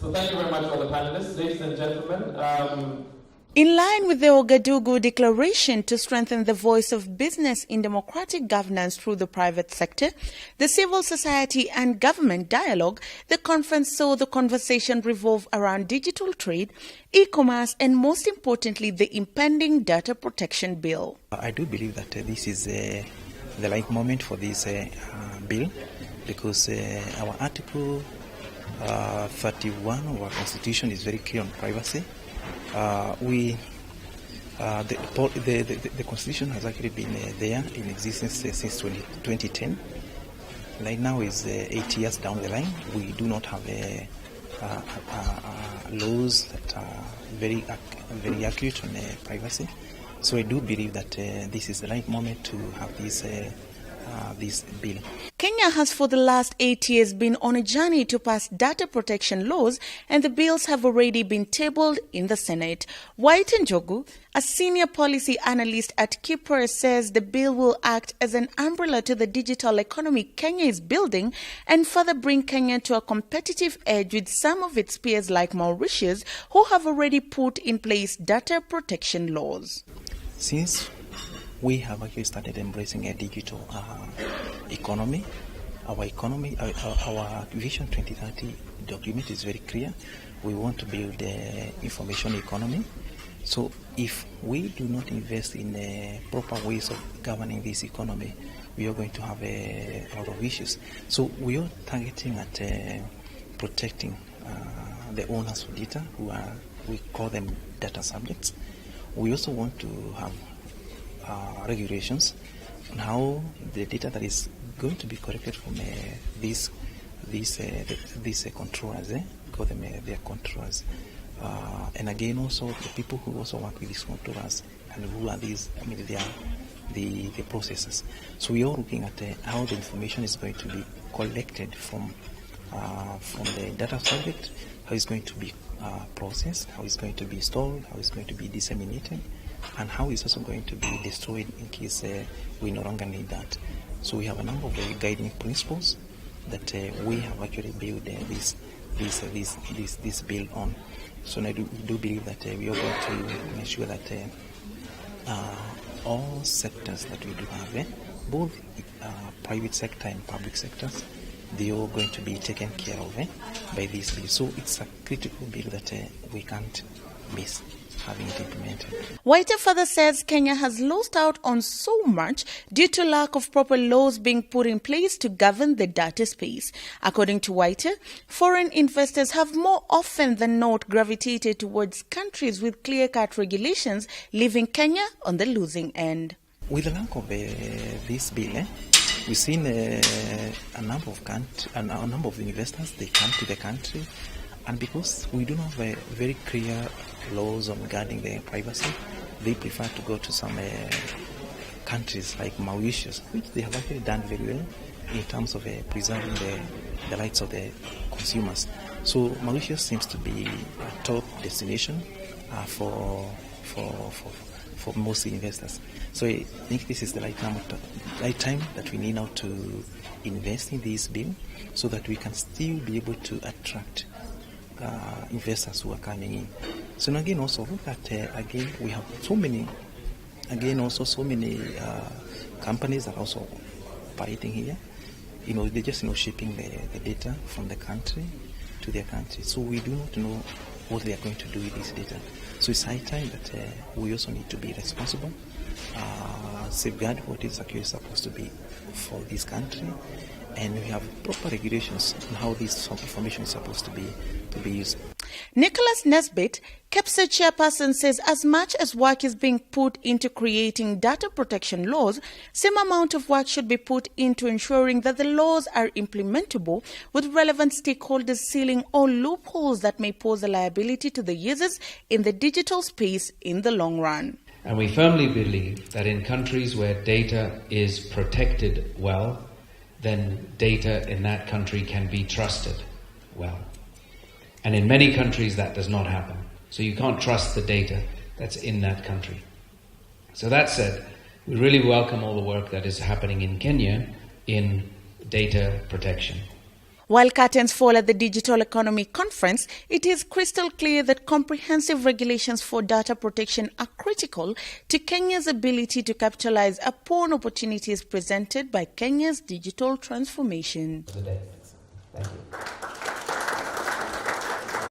So thank you very much for the panelists. Ladies and gentlemen, in line with the Ouagadougou Declaration to strengthen the voice of business in democratic governance through the private sector, the civil society and government dialogue, the conference saw the conversation revolve around digital trade, e-commerce and most importantly the impending data protection bill. I do believe that this is the right moment for this bill because our Article 31 of our Constitution is very clear on privacy. The Constitution has actually been there in existence since 2010. Right now is 8 years down the line. We do not have laws that are very accurate on privacy. So I do believe that this is the right moment to have this bill. Kenya has for the last 8 years been on a journey to pass data protection laws, and the bills have already been tabled in the Senate. White Njogu, a senior policy analyst at Kipre, says the bill will act as an umbrella to the digital economy Kenya is building and further bring Kenya to a competitive edge with some of its peers like Mauritius, who have already put in place data protection laws. Since we have actually started embracing a digital economy. Our Vision 2030 document is very clear. We want to build the information economy. So if we do not invest in proper ways of governing this economy, we are going to have a lot of issues. So we are targeting at protecting the owners of data, we call them data subjects. We also want to have regulations on how the data that is going to be collected from these controllers, call them their controllers, and again also the people who also work with these controllers and who are these, they are the processors. So we are looking at how the information is going to be collected from the data subject, how it's going to be processed, how it's going to be stored, how it's going to be disseminated, and how it's also going to be destroyed in case we no longer need that. So we have a number of guiding principles that we have actually built this bill on. So I do believe that we are going to make sure that all sectors that we do have, both private sector and public sectors, they are going to be taken care of by this bill. So it's a critical bill that we can't miss having it implemented. White further says Kenya has lost out on so much due to lack of proper laws being put in place to govern the data space. According to White, foreign investors have more often than not gravitated towards countries with clear-cut regulations, leaving Kenya on the losing end. With the lack of this bill, we've seen a number of investors, they come to the country, and because we do not have very clear laws on regarding their privacy, they prefer to go to some countries like Mauritius, which they have actually done very well in terms of preserving the rights of the consumers. So Mauritius seems to be a top destination for most investors. So I think this is the right time that we need now to invest in this bill so that we can still be able to attract investors who are coming in. So again, also look at again we have so many companies that are also operating here. They're just shipping the data from the country to their country. So we do not know what they are going to do with this data. So it's high time that we also need to be responsible, safeguard what is actually supposed to be for this country, and we have proper regulations on how this information is supposed to be used. Nicholas Nesbitt, KNCCI chairperson, says as much as work is being put into creating data protection laws, same amount of work should be put into ensuring that the laws are implementable, with relevant stakeholders sealing all loopholes that may pose a liability to the users in the digital space in the long run. And we firmly believe that in countries where data is protected well, then data in that country can be trusted well. And in many countries that does not happen. So you can't trust the data that's in that country. So that said, we really welcome all the work that is happening in Kenya in data protection. While curtains fall at the Digital Economy Conference, it is crystal clear that comprehensive regulations for data protection are critical to Kenya's ability to capitalize upon opportunities presented by Kenya's digital transformation. Thank you.